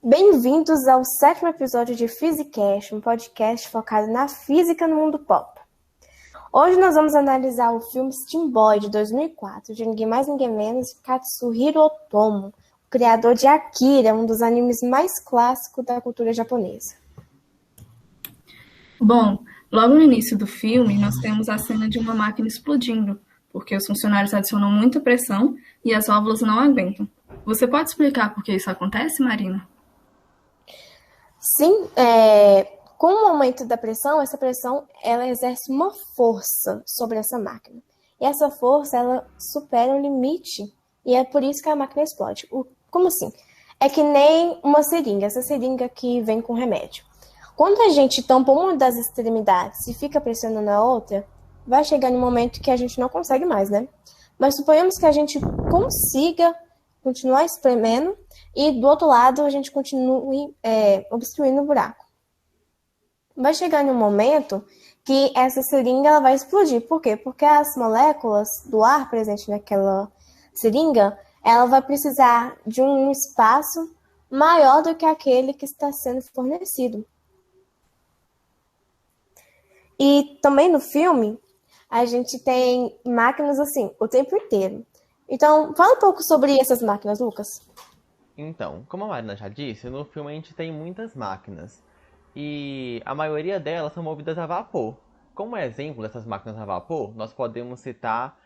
Bem-vindos ao 7º episódio de Physicast, um podcast focado na física no mundo pop. Hoje nós vamos analisar o filme Steam Boy, de 2004, de ninguém mais ninguém menos que Katsuhiro Otomo, o criador de Akira, um dos animes mais clássicos da cultura japonesa. Bom, logo no início do filme, nós temos a cena de uma máquina explodindo, porque os funcionários adicionam muita pressão e as válvulas não aguentam. Você pode explicar por que isso acontece, Marina? Sim, com o aumento da pressão, essa pressão ela exerce uma força sobre essa máquina. E essa força ela supera o limite e é por isso que a máquina explode. Como assim? É que nem uma seringa, essa seringa que vem com remédio. Quando a gente tampa uma das extremidades e fica pressionando a outra, vai chegar no momento que a gente não consegue mais, né? Mas suponhamos que a gente consiga continuar espremendo e do outro lado a gente continue obstruindo o buraco. Vai chegar num momento que essa seringa ela vai explodir. Por quê? Porque as moléculas do ar presente naquela seringa, ela vai precisar de um espaço maior do que aquele que está sendo fornecido. E também no filme, a gente tem máquinas assim, o tempo inteiro. Então, fala um pouco sobre essas máquinas, Lucas. Então, como a Marina já disse, no filme a gente tem muitas máquinas. E a maioria delas são movidas a vapor. Como exemplo dessas máquinas a vapor, nós podemos citar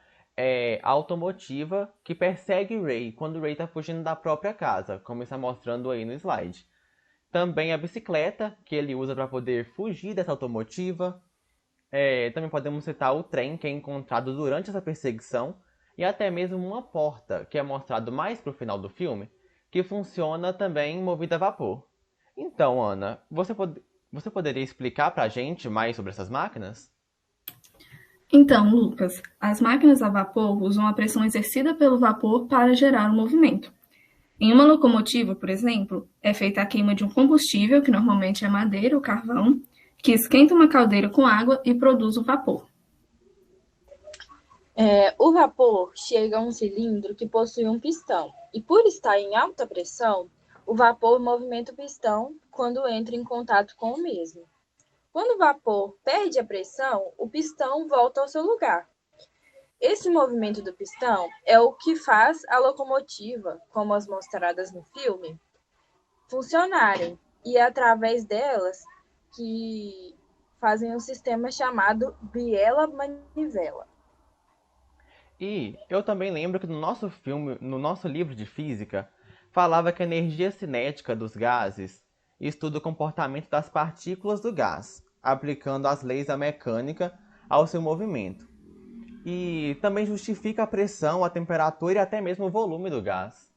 a automotiva que persegue Ray quando Ray está fugindo da própria casa, como está mostrando aí no slide. Também a bicicleta, que ele usa para poder fugir dessa automotiva. Também podemos citar o trem, que é encontrado durante essa perseguição. E até mesmo uma porta, que é mostrado mais pro final do filme, que funciona também movida a vapor. Então, Ana, você poderia explicar pra gente mais sobre essas máquinas? Então, Lucas, as máquinas a vapor usam a pressão exercida pelo vapor para gerar o movimento. Em uma locomotiva, por exemplo, é feita a queima de um combustível, que normalmente é madeira ou carvão, que esquenta uma caldeira com água e produz o vapor. O vapor chega a um cilindro que possui um pistão, e por estar em alta pressão, o vapor movimenta o pistão quando entra em contato com o mesmo. Quando o vapor perde a pressão, o pistão volta ao seu lugar. Esse movimento do pistão é o que faz a locomotiva, como as mostradas no filme, funcionarem, e é através delas que fazem um sistema chamado biela-manivela. E eu também lembro que no nosso filme, no nosso livro de física, falava que a energia cinética dos gases estuda o comportamento das partículas do gás, aplicando as leis da mecânica ao seu movimento. E também justifica a pressão, a temperatura e até mesmo o volume do gás.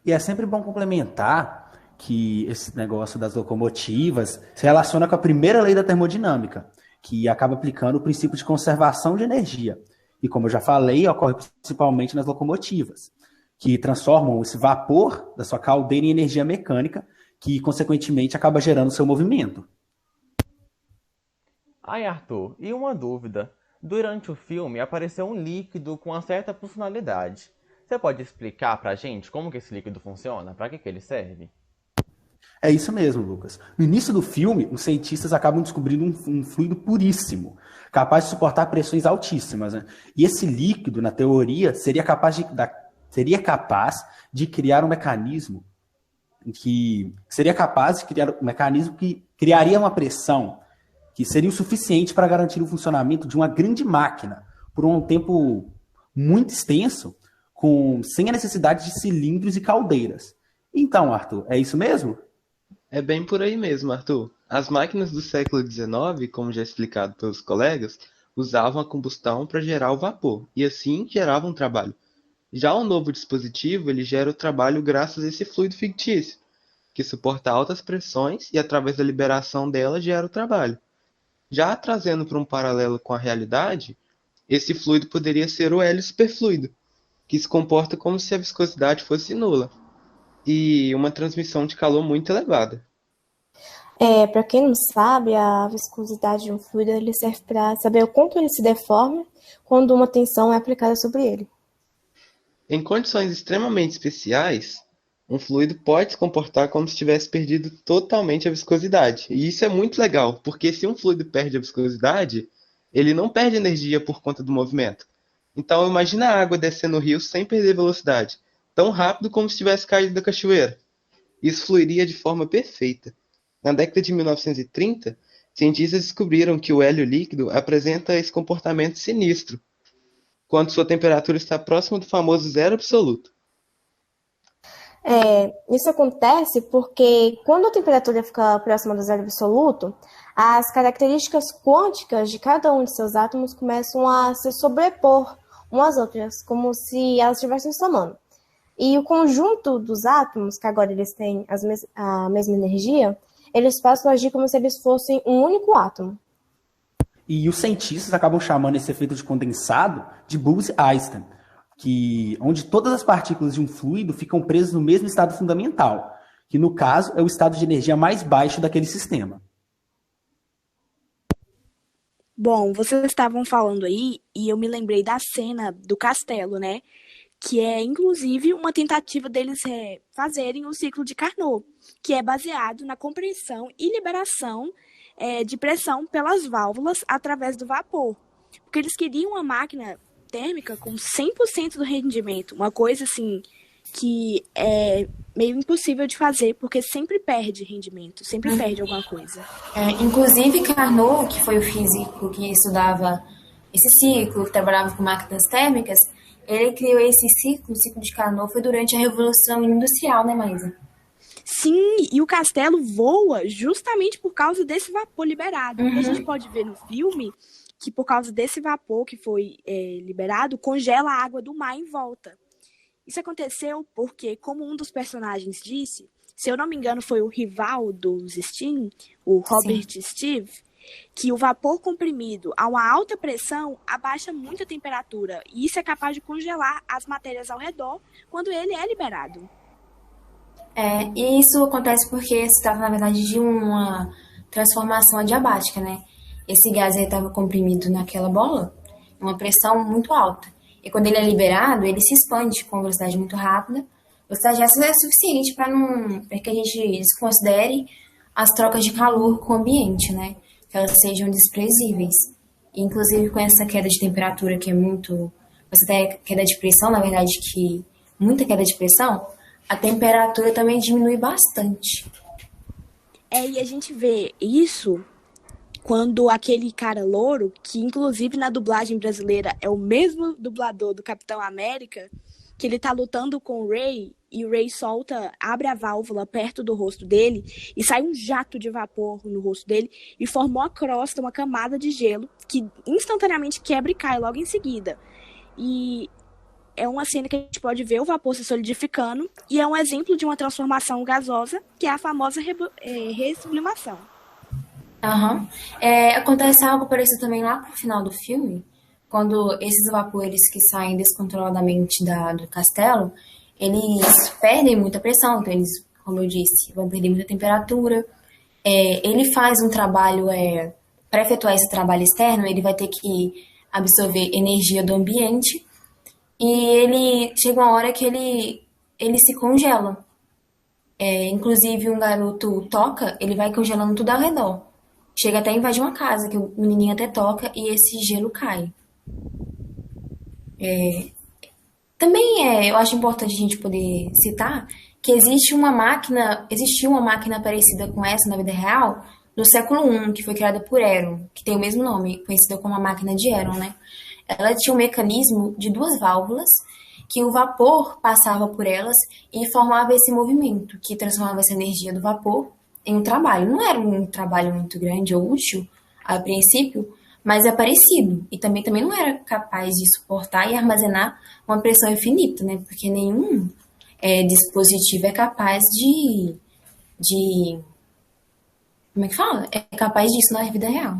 E é sempre bom complementar que esse negócio das locomotivas se relaciona com a primeira lei da termodinâmica, que acaba aplicando o princípio de conservação de energia. E como eu já falei, ocorre principalmente nas locomotivas, que transformam esse vapor da sua caldeira em energia mecânica, que consequentemente acaba gerando seu movimento. Ai, Arthur, e uma dúvida. Durante o filme apareceu um líquido com uma certa funcionalidade. Você pode explicar pra gente como que esse líquido funciona? Pra que ele serve? É isso mesmo, Lucas. No início do filme, os cientistas acabam descobrindo um fluido puríssimo, capaz de suportar pressões altíssimas, né? E esse líquido, na teoria, seria capaz de criar um mecanismo que criaria uma pressão que seria o suficiente para garantir o funcionamento de uma grande máquina por um tempo muito extenso, sem a necessidade de cilindros e caldeiras. Então, Arthur, é isso mesmo? É bem por aí mesmo, Arthur. As máquinas do século XIX, como já explicado pelos colegas, usavam a combustão para gerar o vapor, e assim geravam trabalho. Já o novo dispositivo, ele gera o trabalho graças a esse fluido fictício, que suporta altas pressões e através da liberação dela gera o trabalho. Já trazendo para um paralelo com a realidade, esse fluido poderia ser o hélio superfluido, que se comporta como se a viscosidade fosse nula, e uma transmissão de calor muito elevada. Para quem não sabe, a viscosidade de um fluido ele serve para saber o quanto ele se deforma quando uma tensão é aplicada sobre ele. Em condições extremamente especiais, Um fluido pode se comportar como se tivesse perdido totalmente a viscosidade. E isso é muito legal, porque se um fluido perde a viscosidade, ele não perde energia por conta do movimento. Então imagina a água descendo o rio sem perder velocidade, tão rápido como se tivesse caído da cachoeira. Isso fluiria de forma perfeita. Na década de 1930, cientistas descobriram que o hélio líquido apresenta esse comportamento sinistro, quando sua temperatura está próxima do famoso zero absoluto. Isso acontece porque quando a temperatura fica próxima do zero absoluto, as características quânticas de cada um de seus átomos começam a se sobrepor umas às outras, como se elas estivessem somando. E o conjunto dos átomos, que agora eles têm a mesma energia, eles passam a agir como se eles fossem um único átomo. E os cientistas acabam chamando esse efeito de condensado de Bose-Einstein, onde todas as partículas de um fluido ficam presas no mesmo estado fundamental, que no caso é o estado de energia mais baixo daquele sistema. Bom, vocês estavam falando aí e eu me lembrei da cena do castelo, né? Que é, inclusive, uma tentativa deles fazerem o ciclo de Carnot, que é baseado na compressão e liberação de pressão pelas válvulas através do vapor. Porque eles queriam uma máquina térmica com 100% do rendimento, uma coisa assim que é meio impossível de fazer, porque sempre perde rendimento, sempre perde alguma coisa. Inclusive, Carnot, que foi o físico que estudava esse ciclo, que trabalhava com máquinas térmicas, ele criou esse ciclo, o ciclo de Carnot, foi durante a Revolução Industrial, né, Maísa? Sim, e o castelo voa justamente por causa desse vapor liberado. A gente pode ver no filme que por causa desse vapor que foi liberado, congela a água do mar em volta. Isso aconteceu porque, como um dos personagens disse, se eu não me engano foi o rival dos Steam, o Robert Steve, que o vapor comprimido a uma alta pressão abaixa muito a temperatura e isso é capaz de congelar as matérias ao redor quando ele é liberado. E isso acontece porque se trata, na verdade, de uma transformação adiabática, né? Esse gás estava comprimido naquela bola, uma pressão muito alta. E quando ele é liberado, ele se expande com velocidade muito rápida. A velocidade essa é suficiente para que a gente desconsidere as trocas de calor com o ambiente, né? Que elas sejam desprezíveis. E, inclusive, com essa queda de temperatura que é muito... Essa queda de pressão, na verdade, que muita queda de pressão, a temperatura também diminui bastante. E a gente vê isso quando aquele cara louro, que inclusive na dublagem brasileira é o mesmo dublador do Capitão América, que ele tá lutando com o Ray, e o Ray abre a válvula perto do rosto dele, e sai um jato de vapor no rosto dele, e formou a crosta, uma camada de gelo, que instantaneamente quebra e cai logo em seguida. E é uma cena que a gente pode ver o vapor se solidificando, e é um exemplo de uma transformação gasosa, que é a famosa ressublimação. Acontece algo parecido também lá pro final do filme, quando esses vapores que saem descontroladamente do castelo, eles perdem muita pressão, então eles, como eu disse, vão perder muita temperatura. Ele faz um trabalho, para efetuar esse trabalho externo, ele vai ter que absorver energia do ambiente, e ele chega uma hora que ele se congela. Inclusive, um garoto toca, ele vai congelando tudo ao redor. Chega até a invadir uma casa, que o menininho até toca e esse gelo cai. Também eu acho importante a gente poder citar que existia uma máquina parecida com essa na vida real no século I, que foi criada por Heron, que tem o mesmo nome, conhecida como a máquina de Heron, né? Ela tinha um mecanismo de 2 válvulas que o vapor passava por elas e formava esse movimento, que transformava essa energia do vapor em um trabalho. Não era um trabalho muito grande ou útil, a princípio, mas é parecido. E também não era capaz de suportar e armazenar uma pressão infinita, né? Porque nenhum dispositivo é capaz de... Como é que fala? É capaz disso na vida real.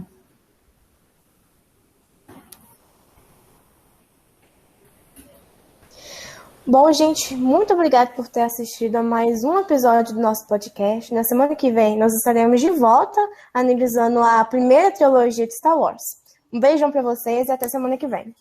Bom, gente, muito obrigada por ter assistido a mais um episódio do nosso podcast. Na semana que vem, nós estaremos de volta analisando a primeira trilogia de Star Wars. Um beijão para vocês e até semana que vem.